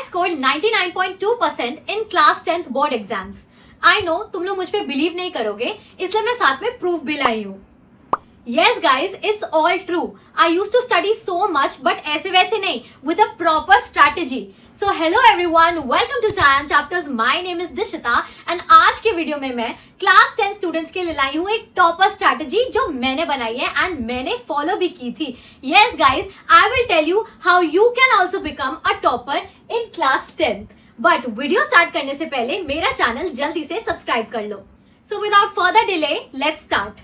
scored 99.2% in class 10th board exams. I know तुम लोग मुझ पे बिलीव नहीं करोगे, इसलिए मैं साथ में प्रूफ भी लाई हूँ. Yes guys, it's all true. I used to study so much, but ऐसे वैसे नहीं, with a proper strategy. So hello everyone, welcome to Chayan Chapters. My name is Dishita and आज के वीडियो में मैं क्लास 10 स्टूडेंट्स के लिए लाई हूँ एक टॉपर स्ट्रैटेजी जो मैंने बनाई है एंड मैंने फॉलो भी की थी. Yes guys, I will tell you how you can also become a topper in class 10th. But video start करने से पहले मेरा चैनल जल्दी से सब्सक्राइब कर लो. So without further delay let's start.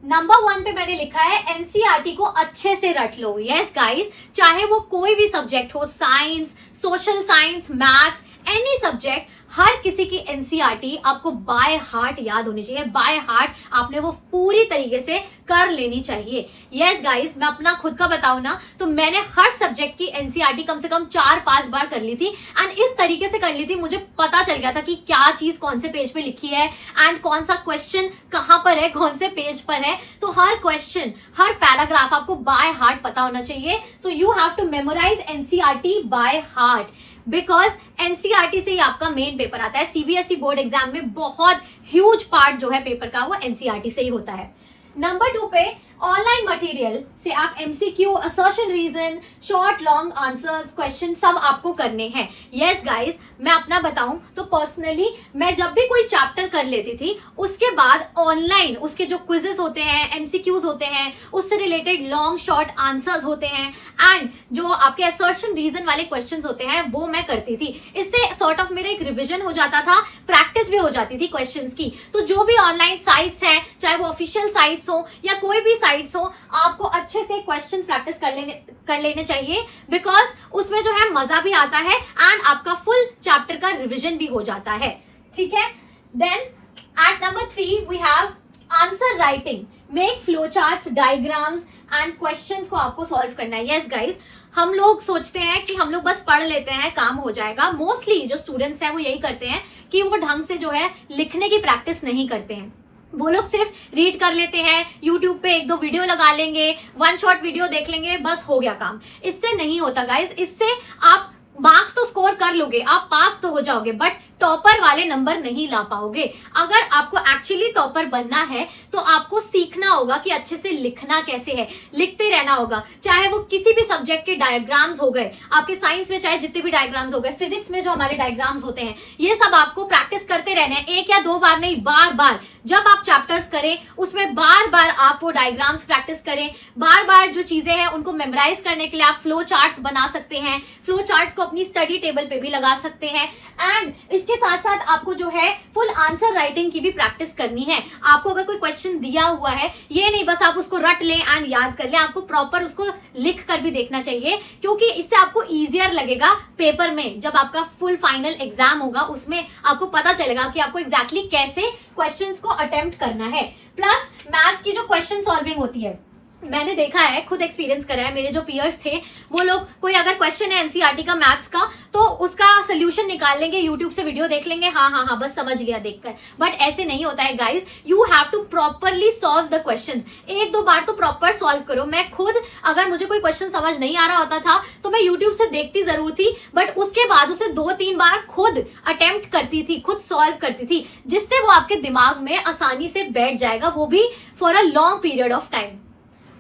Number 1 पे मैंने लिखा है एनसीईआरटी को अच्छे से रट लो. यस गाइस, चाहे वो कोई भी सब्जेक्ट हो, science, social science, maths, any subject, हर किसी की एनसीईआरटी आपको बाय हार्ट याद होनी चाहिए. बाय हार्ट आपने वो पूरी तरीके से कर लेनी चाहिए. यस गाइस, मैं अपना खुद का बताऊं ना तो मैंने हर सब्जेक्ट की एनसीईआरटी कम से कम 4-5 बार कर ली थी एंड इस तरीके से कर ली थी मुझे पता चल गया था कि क्या चीज कौन से पेज पे लिखी है एंड कौन सा क्वेश्चन कहां पर है, कौन से पेज पर है. तो हर क्वेश्चन, हर पैराग्राफ आपको बाय हार्ट पता होना चाहिए. So you have to memorize NCERT by heart because NCERT से ही आपका मेन पेपर आता है. सीबीएसई बोर्ड एग्जाम में बहुत ह्यूज पार्ट जो है पेपर का वो एनसीईआरटी से ही होता है. नंबर 2 पे ऑनलाइन मटेरियल से आप MCQ, assertion reason, short long answers, question सब आपको करने हैं. यस गाइस, मैं अपना बताऊं तो पर्सनली मैं जब भी कोई चैप्टर कर लेती थी उसके बाद ऑनलाइन उसके जो क्विजेस होते हैं, एमसीक्यूज होते हैं, उससे रिलेटेड लॉन्ग शॉर्ट आंसर्स होते हैं एंड जो आपके असर्शन रीजन वाले क्वेश्चंस होते हैं वो मैं करती थी. इससे सॉर्ट ऑफ मेरा एक रिविजन हो जाता था, प्रैक्टिस भी हो जाती थी क्वेश्चंस की. तो जो भी ऑनलाइन साइट्स हैं, चाहे वो ऑफिशियल साइट्स हो या कोई भी साइट्स हो, आपको अच्छे से क्वेश्चंस प्रैक्टिस कर लेने चाहिए बिकॉज उसमें जो है मजा भी आता है एंड आपका फुल चैप्टर का रिवीजन भी हो जाता है. ठीक है. Then at number 3 we have answer writing. Make flow charts, diagrams and questions को आपको सॉल्व करना है. यस गाइस, हम लोग सोचते हैं कि हम लोग बस पढ़ लेते हैं, काम हो जाएगा. मोस्टली जो स्टूडेंट्स हैं वो यही करते हैं कि वो ढंग से जो है लिखने की प्रैक्टिस नहीं करते हैं. वो लोग सिर्फ रीड कर लेते हैं, यूट्यूब पे 1-2 वीडियो लगा लेंगे, 1 शॉर्ट वीडियो देख लेंगे, बस हो गया काम. इससे नहीं होता गाइस. इससे आप मार्क्स तो स्कोर कर लोगे, आप पास तो हो जाओगे, बट टॉपर वाले नंबर नहीं ला पाओगे. अगर आपको एक्चुअली टॉपर बनना है तो आपको सीखना होगा कि अच्छे से लिखना कैसे है. लिखते रहना होगा, चाहे वो किसी भी सब्जेक्ट के डायग्राम्स हो गए, आपके साइंस में चाहे जितने भी डायग्राम्स हो गए, फिजिक्स में जो हमारे डायग्राम्स होते हैं, ये सब आपको प्रैक्टिस करते रहना है. 1 या 2 बार नहीं, बार बार. जब आप चैप्टर्स करें उसमें बार बार आप वो डायग्राम्स प्रैक्टिस करें. बार बार जो चीजें हैं उनको मेमोराइज करने के लिए आप फ्लो चार्ट्स बना सकते हैं. फ्लो चार्ट्स को अपनी स्टडी टेबल पे भी लगा सकते हैं एंड इसके साथ साथ आपको जो है फुल आंसर राइटिंग की भी प्रैक्टिस करनी है. आपको अगर कोई क्वेश्चन दिया हुआ है, ये नहीं बस आप उसको रट लें एंड याद कर लें, आपको प्रॉपर उसको लिख कर भी देखना चाहिए क्योंकि इससे आपको इजियर लगेगा पेपर में. जब आपका फुल फाइनल एग्जाम होगा उसमें आपको पता चलेगा कि आपको एग्जैक्टली कैसे क्वेश्चंस को अटेम्प्ट करना है. प्लस मैथ्स की जो क्वेश्चन सॉल्विंग होती है, मैंने देखा है, खुद एक्सपीरियंस करा है. मेरे जो पीयर्स थे वो लोग, कोई अगर क्वेश्चन है एनसीईआरटी का मैथ्स का तो उसका सोल्यूशन निकाल लेंगे, यूट्यूब से वीडियो देख लेंगे, हाँ बस समझ गया देखकर. बट ऐसे नहीं होता है guys. You have to properly solve the questions. 1-2 बार तो प्रॉपर सॉल्व करो. मैं खुद अगर मुझे कोई क्वेश्चन समझ नहीं आ रहा होता था तो मैं यूट्यूब से देखती जरूर थी, बट उसके बाद उसे 2-3 बार खुद अटेम्प्ट करती थी, खुद सॉल्व करती थी, जिससे वो आपके दिमाग में आसानी से बैठ जाएगा, वो भी for a long period of time.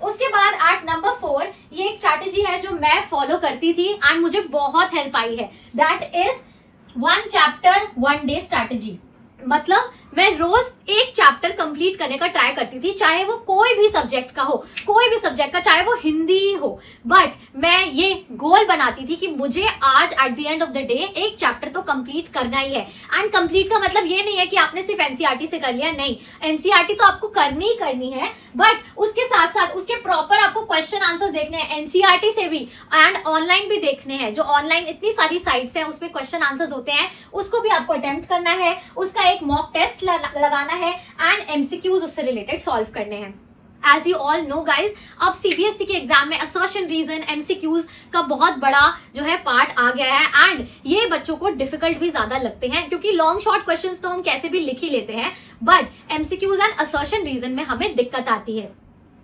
उसके बाद एट नंबर 4 ये एक स्ट्रैटेजी है जो मैं फॉलो करती थी एंड मुझे बहुत हेल्प आई है. That is 1 chapter 1 day strategy. मतलब मैं रोज एक चैप्टर कंप्लीट करने का ट्राई करती थी, चाहे वो कोई भी सब्जेक्ट का हो, कोई भी सब्जेक्ट का, चाहे वो हिंदी ही हो. बट मैं ये गोल बनाती थी कि मुझे आज at the end of the day एक चैप्टर तो कंप्लीट करना ही है. एंड कंप्लीट का मतलब ये नहीं है कि आपने सिर्फ एनसीईआरटी से कर लिया, नहीं. एनसीईआरटी तो आपको करनी ही करनी है, बट उसके साथ साथ उसके प्रॉपर आपको क्वेश्चन आंसर्स देखने हैं एनसीईआरटी से भी एंड ऑनलाइन भी देखने हैं. जो ऑनलाइन इतनी सारी साइट्स हैं उसमें क्वेश्चन आंसर्स होते हैं, उसको भी आपको अटेम्प्ट करना है, उसका एक मॉक टेस्ट लगाना है एंड एमसीक्यूज उससे रिलेटेड सॉल्व करने हैं. As you all know guys, अब सीबीएसई के एग्जाम में असर्शन रीजन, एमसीक्यूज का बहुत बड़ा जो है पार्ट आ गया है एंड ये बच्चों को डिफिकल्ट भी ज्यादा लगते हैं क्योंकि लॉन्ग शॉर्ट क्वेश्चंस तो हम कैसे भी लिख ही लेते हैं, but MCQs and assertion reason में हमें दिक्कत आती है.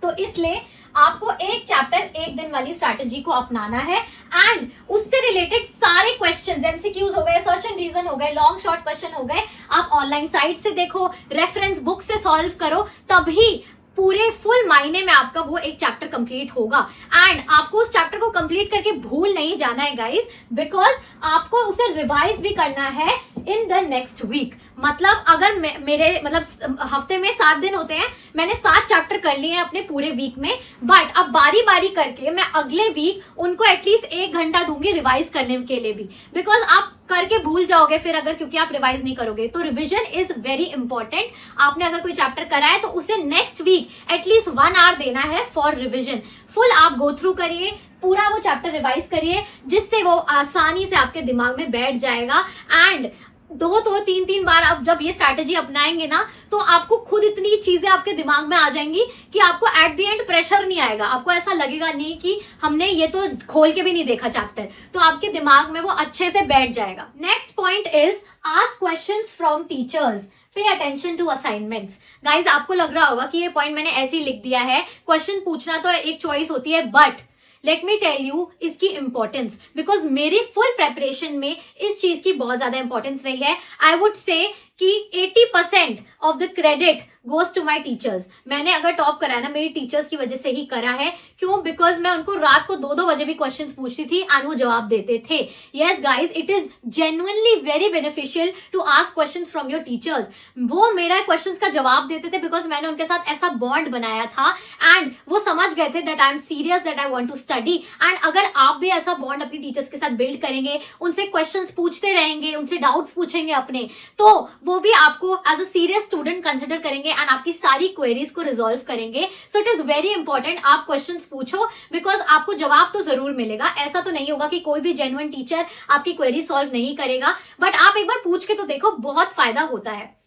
तो इसलिए आपको एक चैप्टर एक दिन वाली स्ट्रैटेजी को अपनाना है एंड उससे रिलेटेड सारे क्वेश्चंस, एमसीक्यूज हो गए, सर्च एंड रीजन हो गए, लॉन्ग शॉर्ट क्वेश्चन हो गए, आप ऑनलाइन साइट से देखो, रेफरेंस बुक से सॉल्व करो, तभी पूरे फुल मायने में आपका वो एक चैप्टर कंप्लीट होगा। एंड आपको उस चैप्टर को कंप्लीट करके भूल नहीं जाना है गाइस, बिकॉज आपको उसे रिवाइज भी करना है इन द नेक्स्ट वीक। मतलब अगर मेरे मतलब हफ्ते में 7 दिन होते हैं, मैंने 7 चैप्टर कर लिए हैं अपने पूरे वीक में, बट अब बारी बारी करके मैं अगले वीक उनको एटलीस्ट 1 घंटा दूंगी रिवाइज करने के लिए भी, बिकॉज आप करके भूल जाओगे फिर अगर, क्योंकि आप रिवाइज नहीं करोगे। तो रिविजन इज वेरी इंपॉर्टेंट। आपने अगर कोई चैप्टर करा है तो उसे नेक्स्ट वीक एटलीस्ट 1 आवर देना है फॉर रिविजन। फुल आप गो थ्रू करिए, पूरा वो चैप्टर रिवाइज करिए, जिससे वो आसानी से आपके दिमाग में बैठ जाएगा। एंड 2-3 बार आप जब ये स्ट्रैटेजी अपनाएंगे ना, तो आपको खुद इतनी चीजें आपके दिमाग में आ जाएंगी कि आपको एट द एंड प्रेशर नहीं आएगा। आपको ऐसा लगेगा नहीं कि हमने ये तो खोल के भी नहीं देखा चैप्टर, तो आपके दिमाग में वो अच्छे से बैठ जाएगा। Next point is ask questions from teachers, pay attention to assignments. Guys आपको लग रहा होगा कि ये पॉइंट मैंने ऐसे ही लिख दिया है, क्वेश्चन पूछना तो एक चॉइस होती है, but let me tell you इसकी इंपॉर्टेंस, बिकॉज मेरी फुल प्रेपरेशन में इस चीज की बहुत ज्यादा इंपॉर्टेंस रही है। आई वुड से कि 80% of the credit goes to my teachers. मैंने अगर टॉप करा है ना, मेरी टीचर्स की वजह से ही करा है। क्यों? बिकॉज मैं उनको रात को 2-2 बजे भी क्वेश्चंस पूछती थी एंड वो जवाब देते थे। Yes guys, it is genuinely very beneficial to ask questions from your teachers. वो मेरा क्वेश्चंस का जवाब देते थे बिकॉज मैंने उनके साथ ऐसा बॉन्ड बनाया था एंड वो समझ गए थे that I am serious, that I want to study. And अगर आप भी ऐसा बॉन्ड अपनी टीचर्स के साथ बिल्ड करेंगे, उनसे क्वेश्चंस पूछते रहेंगे, उनसे डाउट्स पूछेंगे अपने, तो वो भी आपको as a serious student consider करेंगे एंड आपकी सारी क्वेरीज को रिजॉल्व करेंगे। So it is very important आप क्वेश्चंस पूछो, बिकॉज आपको जवाब तो जरूर मिलेगा। ऐसा तो नहीं होगा कि कोई भी जेन्युइन टीचर आपकी क्वेरी सॉल्व नहीं करेगा, बट आप एक बार पूछ के तो देखो, बहुत फायदा होता है।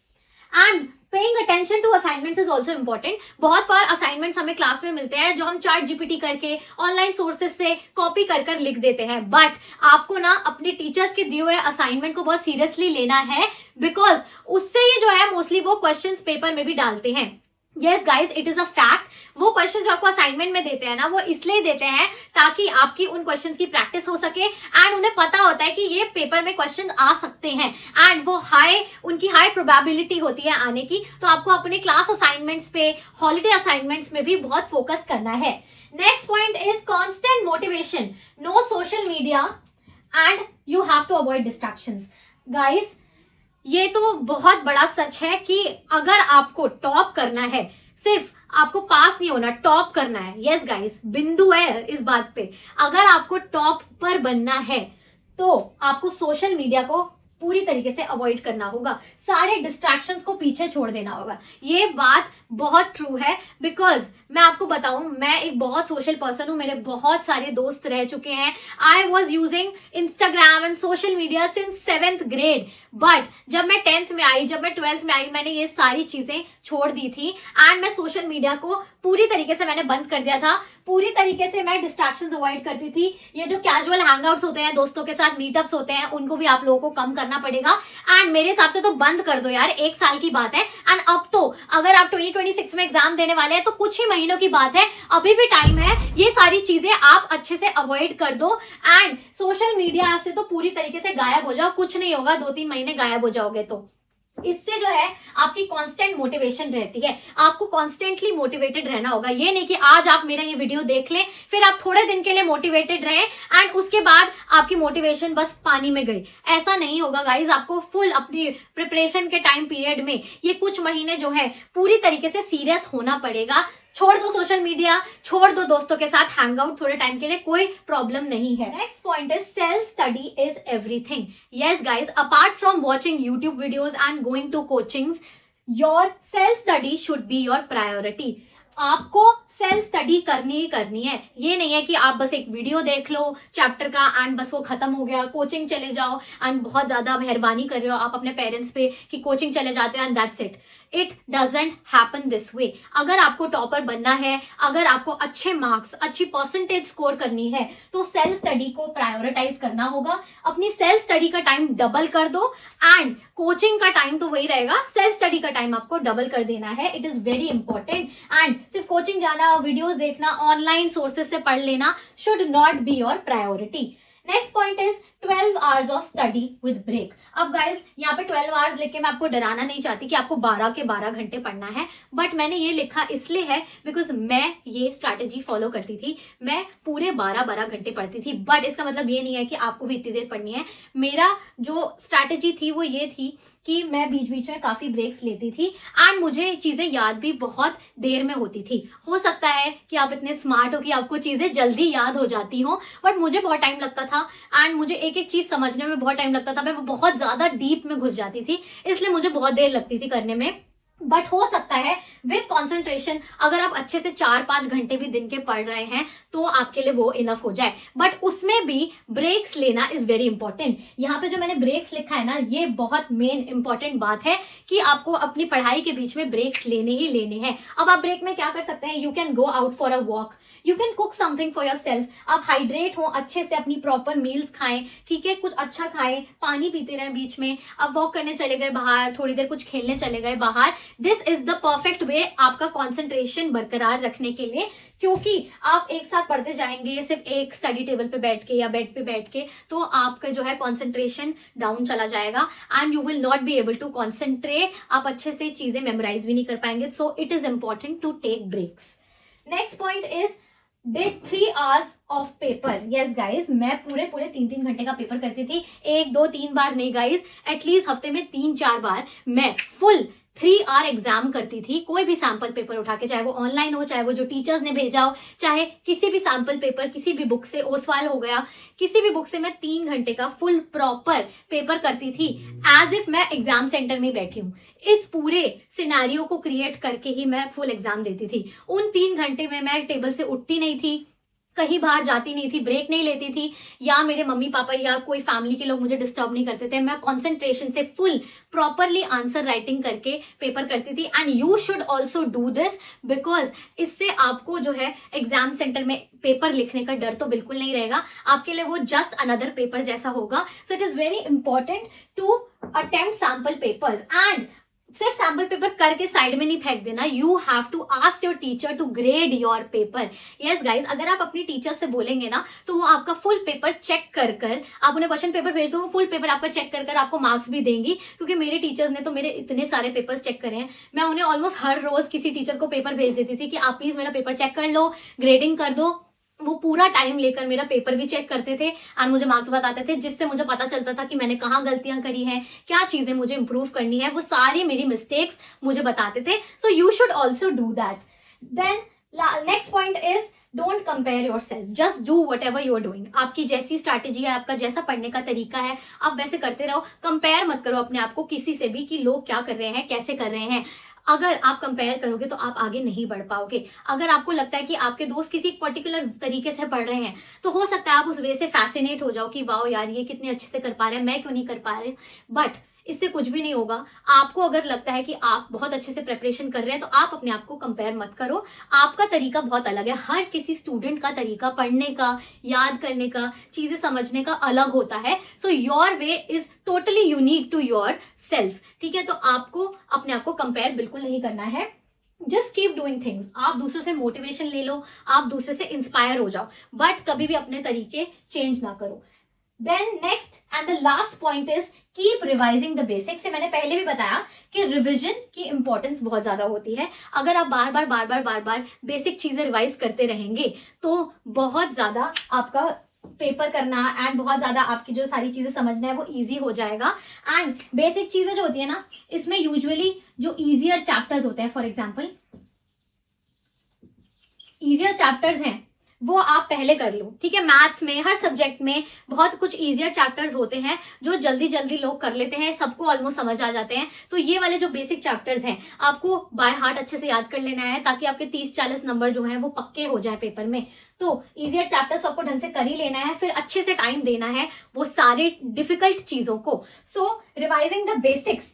And paying attention to assignments is also important. बहुत बार असाइनमेंट्स हमें क्लास में मिलते हैं जो हम चैट जीपीटी करके ऑनलाइन सोर्सेज से कॉपी कर कर लिख देते हैं, बट आपको ना अपने टीचर्स के दिए हुए असाइनमेंट को बहुत सीरियसली लेना है, बिकॉज उससे ही जो है मोस्टली वो क्वेश्चंस पेपर में भी डालते हैं। Yes guys, it is a fact. वो क्वेश्चन जो आपको असाइनमेंट में देते हैं ना, वो इसलिए देते हैं ताकि आपकी उन क्वेश्चंस की प्रैक्टिस हो सके एंड उन्हें पता होता है कि ये पेपर में क्वेश्चन आ सकते हैं एंड वो उनकी हाई प्रोबेबिलिटी होती है आने की। तो आपको अपने क्लास असाइनमेंट्स पे, हॉलीडे असाइनमेंट्स में भी बहुत फोकस करना है। Next point is constant motivation, no social media and you have to avoid distractions. Guys ये तो बहुत बड़ा सच है कि अगर आपको टॉप करना है, सिर्फ आपको पास नहीं होना, टॉप करना है। यस गाइस, बिंदु है इस बात पे। अगर आपको टॉप पर बनना है तो आपको सोशल मीडिया को पूरी तरीके से अवॉइड करना होगा, सारे डिस्ट्रैक्शंस को पीछे छोड़ देना होगा। ये बात बहुत ट्रू है, बिकॉज मैं आपको बताऊं, मैं एक बहुत सोशल पर्सन हूं, मेरे बहुत सारे दोस्त रह चुके हैं। I was using Instagram and social media since 7th grade, but जब मैं 10th में आई, जब मैं 12th में आई, मैंने ये सारी चीजें छोड़ दी थी एंड मैं सोशल मीडिया को पूरी तरीके से मैंने बंद कर दिया था। पूरी तरीके से मैं डिस्ट्रैक्शंस अवॉइड करती थी। ये जो कैजुअल हैंगआउट्स होते हैं, दोस्तों के साथ मीटअप्स होते हैं, उनको भी आप लोगों को कम करना पड़ेगा एंड मेरे हिसाब से तो बंद कर दो यार, 1 साल की बात है। एंड अब तो अगर आप 2026 में एग्जाम देने वाले हैं तो कुछ ही महीनों की बात है, अभी भी टाइम है। ये सारी चीजें आप अच्छे से अवॉइड कर दो एंड सोशल मीडिया से तो पूरी तरीके से गायब हो जाओ। कुछ नहीं होगा, 2-3 महीने गायब हो जाओगे तो इससे जो है आपकी कांस्टेंट मोटिवेशन रहती है। आपको कॉन्स्टेंटली मोटिवेटेड रहना होगा। ये नहीं कि आज आप मेरा ये वीडियो देख लें, फिर आप थोड़े दिन के लिए मोटिवेटेड रहे एंड उसके बाद आपकी मोटिवेशन बस पानी में गई। ऐसा नहीं होगा गाइज। आपको फुल अपनी प्रिपरेशन के टाइम पीरियड में ये कुछ महीने जो है पूरी तरीके से सीरियस होना पड़ेगा। छोड़ दो सोशल मीडिया, छोड़ दो दोस्तों के साथ हैंग आउट थोड़े टाइम के लिए, कोई प्रॉब्लम नहीं है। Next point is self study is everything. Yes guys, apart from watching YouTube videos and going to coachings, your self study should be your priority. आपको सेल्फ स्टडी करनी ही करनी है। ये नहीं है कि आप बस एक वीडियो देख लो चैप्टर का एंड बस वो खत्म हो गया, कोचिंग चले जाओ एंड बहुत ज्यादा मेहरबानी कर रहे हो आप अपने पेरेंट्स पे कि कोचिंग चले जाते हैं and that's it. It doesn't happen this way. अगर आपको टॉपर बनना है, अगर आपको अच्छे मार्क्स, अच्छी परसेंटेज स्कोर करनी है, तो सेल्फ स्टडी को प्रायोरिटाइज करना होगा। अपनी सेल्फ स्टडी का टाइम डबल कर दो एंड कोचिंग का टाइम तो वही रहेगा, सेल्फ स्टडी का टाइम आपको डबल कर देना है। It is very important. And सिर्फ कोचिंग जाना जाना, वीडियोस देखना, ऑनलाइन सोर्सेज से पढ़ लेना should not be your priority. Next point is 12 hours of study with break. अब गाइस यहाँ पे 12 आवर्स लिख के मैं आपको डराना नहीं चाहती कि आपको 12 के 12 घंटे पढ़ना है, बट मैंने ये लिखा इसलिए है बिकॉज मैं ये स्ट्रैटेजी फॉलो करती थी। मैं पूरे 12-12 घंटे पढ़ती थी, बट इसका मतलब ये नहीं है कि आपको भी इतनी देर पढ़नी है। मेरा जो स्ट्रैटेजी थी वो ये थी कि मैं बीच बीच में काफी ब्रेक्स लेती थी एंड मुझे चीजें याद भी बहुत देर में होती थी। हो सकता है कि आप इतने स्मार्ट हो कि आपको चीजें जल्दी याद हो जाती हो, बट मुझे बहुत टाइम लगता था एंड मुझे एक एक चीज समझने में बहुत टाइम लगता था। मैं बहुत ज्यादा डीप में घुस जाती थी, इसलिए मुझे बहुत देर लगती थी करने में। बट हो सकता है विद कॉन्सेंट्रेशन अगर आप अच्छे से 4-5 घंटे भी दिन के पढ़ रहे हैं तो आपके लिए वो इनफ हो जाए, बट उसमें भी ब्रेक्स लेना इज वेरी इंपॉर्टेंट। यहाँ पे जो मैंने ब्रेक्स लिखा है ना, ये बहुत मेन इंपॉर्टेंट बात है कि आपको अपनी पढ़ाई के बीच में ब्रेक्स लेने ही लेने हैं। अब आप ब्रेक में क्या कर सकते हैं, you can go out for a walk, you can cook something for your self. आप हाइड्रेट हो, अच्छे से अपनी प्रॉपर मील्स खाएं, ठीक है, कुछ अच्छा खाएं, पानी पीते रहें बीच में। आप वॉक करने चले गए बाहर, थोड़ी देर कुछ खेलने चले गए बाहर। This is the perfect way आपका कॉन्सेंट्रेशन बरकरार रखने के लिए, क्योंकि आप एक साथ पढ़ते जाएंगे सिर्फ एक स्टडी टेबल पे बैठ के या बेड पे बैठ के, तो आपका जो है कॉन्सेंट्रेशन डाउन चला जाएगा and you will not be able to concentrate. आप अच्छे से चीजें मेमोराइज भी नहीं कर पाएंगे। So it is important to take breaks. Next point is did 3 hours of paper. Yes guys, मैं पूरे 3-3 घंटे का पेपर करती थी। 1-2-3 बार नहीं गाइज, एटलीस्ट हफ्ते में 3-4 बार मैं फुल 3 आवर एग्जाम करती थी। कोई भी सैंपल पेपर उठा के, चाहे वो ऑनलाइन हो, चाहे वो जो टीचर्स ने भेजा हो, चाहे किसी भी सैंपल पेपर, किसी भी बुक से, ओसवाल हो गया, किसी भी बुक से मैं 3 घंटे का फुल प्रॉपर पेपर करती थी एज इफ मैं एग्जाम सेंटर में बैठी हूँ। इस पूरे सिनेरियो को क्रिएट करके ही मैं फुल एग्जाम देती थी। उन 3 घंटे में मैं टेबल से उठती नहीं थी, कहीं बाहर जाती नहीं थी, ब्रेक नहीं लेती थी, या मेरे मम्मी पापा या कोई फैमिली के लोग मुझे डिस्टर्ब नहीं करते थे। मैं कंसंट्रेशन से फुल प्रॉपरली आंसर राइटिंग करके पेपर करती थी and you should also do this, because इससे आपको जो है एग्जाम सेंटर में पेपर लिखने का डर तो बिल्कुल नहीं रहेगा। आपके लिए वो जस्ट अनदर पेपर जैसा होगा। So it is very important to attempt sample papers and सिर्फ सैम्पल पेपर करके साइड में नहीं फेंक देना। You have to ask your teacher to grade your paper. Yes guys, अगर आप अपनी टीचर से बोलेंगे ना तो वो आपका फुल पेपर चेक कर कर, आप उन्हें क्वेश्चन पेपर भेज दो, वो फुल पेपर आपका चेक कर कर आपको मार्क्स भी देंगी। क्योंकि मेरे टीचर्स ने तो मेरे इतने सारे पेपर्स चेक करे हैं। मैं उन्हें ऑलमोस्ट हर रोज किसी टीचर को पेपर भेज देती थी कि आप प्लीज मेरा पेपर चेक कर लो, ग्रेडिंग कर दो। वो पूरा टाइम लेकर मेरा पेपर भी चेक करते थे और मुझे मार्क्स बताते थे, जिससे मुझे पता चलता था कि मैंने कहाँ गलतियां करी हैं, क्या चीजें मुझे इंप्रूव करनी है। वो सारी मेरी मिस्टेक्स मुझे बताते थे। So you should also do that. Then next point is don't compare yourself, just do whatever you are doing. आपकी जैसी स्ट्रैटेजी है, आपका जैसा पढ़ने का तरीका है, आप वैसे करते रहो। कंपेयर मत करो अपने आप को किसी से भी कि लोग क्या कर रहे हैं, कैसे कर रहे हैं। अगर आप कंपेयर करोगे तो आप आगे नहीं बढ़ पाओगे। अगर आपको लगता है कि आपके दोस्त किसी पर्टिकुलर तरीके से पढ़ रहे हैं तो हो सकता है आप उस वे से फैसिनेट हो जाओ कि वाओ यार, ये कितने अच्छे से कर पा रहे हैं, मैं क्यों नहीं कर पा रहे। बट इससे कुछ भी नहीं होगा। आपको अगर लगता है कि आप बहुत अच्छे से प्रिपरेशन कर रहे हैं तो आप अपने आप को कंपेयर मत करो। आपका तरीका बहुत अलग है। हर किसी स्टूडेंट का तरीका पढ़ने का, याद करने का, चीजें समझने का अलग होता है। So your way is totally unique to yourself, ठीक है। तो आपको अपने आप को कंपेयर बिल्कुल नहीं करना है। Just keep doing things. आप दूसरों से मोटिवेशन ले लो, आप दूसरे से इंस्पायर हो जाओ, बट कभी भी अपने तरीके चेंज ना करो। Then next and the last point is keep revising the basics. से मैंने पहले भी बताया कि रिविजन की इंपॉर्टेंस बहुत ज्यादा होती है। अगर आप बार बार बेसिक चीजें रिवाइज करते रहेंगे तो बहुत ज्यादा आपका पेपर करना एंड बहुत ज्यादा आपकी जो सारी चीजें समझना है वो इजी हो जाएगा। एंड बेसिक चीजें जो होती है ना, इसमें यूजुअली जो इजियर चैप्टर्स होते हैं, फॉर एग्जांपल इजियर चैप्टर्स हैं वो आप पहले कर लो, ठीक है। मैथ्स में, हर सब्जेक्ट में बहुत कुछ इजियर चैप्टर्स होते हैं जो जल्दी जल्दी लोग कर लेते हैं, सबको ऑलमोस्ट समझ आ जाते हैं। तो ये वाले जो बेसिक चैप्टर्स हैं आपको बाय हार्ट अच्छे से याद कर लेना है, ताकि आपके 30-40 नंबर जो हैं वो पक्के हो जाए पेपर में। तो इजियर चैप्टर्स आपको ढंग से कर ही लेना है, फिर अच्छे से टाइम देना है वो सारे डिफिकल्ट चीजों को। So revising the basics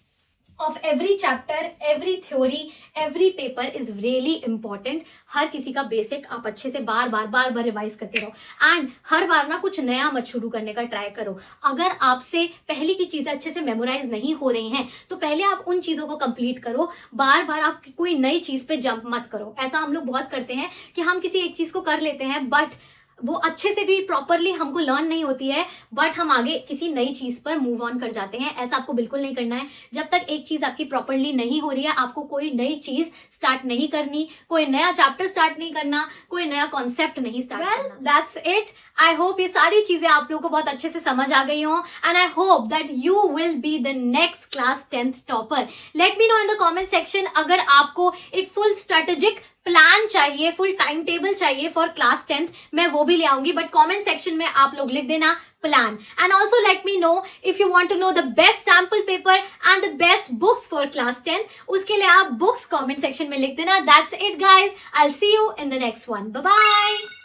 of every chapter, every theory, every paper is really important. हर किसी का बेसिक आप अच्छे से बार बार रिवाइज करते रहो एंड हर बार ना कुछ नया मत शुरू करने का ट्राई करो। अगर आपसे पहले की चीजें अच्छे से मेमोराइज नहीं हो रही हैं तो पहले आप उन चीजों को कंप्लीट करो। बार आप कोई नई चीज पे जंप मत करो। ऐसा हम लोग बहुत करते हैं कि हम किसी एक चीज को कर लेते हैं बट वो अच्छे से भी प्रॉपरली हमको लर्न नहीं होती है, बट हम आगे किसी नई चीज पर मूव ऑन कर जाते हैं। ऐसा आपको बिल्कुल नहीं करना है। जब तक एक चीज आपकी प्रॉपरली नहीं हो रही है आपको कोई नई चीज स्टार्ट नहीं करनी, कोई नया चैप्टर स्टार्ट नहीं करना, कोई नया कॉन्सेप्ट नहीं स्टार्ट करना। That's it. आई होप ये सारी चीजें आप लोगों को बहुत अच्छे से समझ आ गई हो and I hope that you will be the next class 10th topper. Late me no in the comment section अगर आपको एक फुल स्ट्रेटेजिक प्लान चाहिए, फुल टाइम टेबल चाहिए फॉर क्लास 10th, मैं वो भी ले आऊंगी, बट कमेंट सेक्शन में आप लोग लिख देना plan. And also let me know if you want to know the best sample paper and the best books for class 10th, उसके लिए आप बुक्स कमेंट सेक्शन में लिख देना। That's it guys, I will see you in the next one. Bye bye.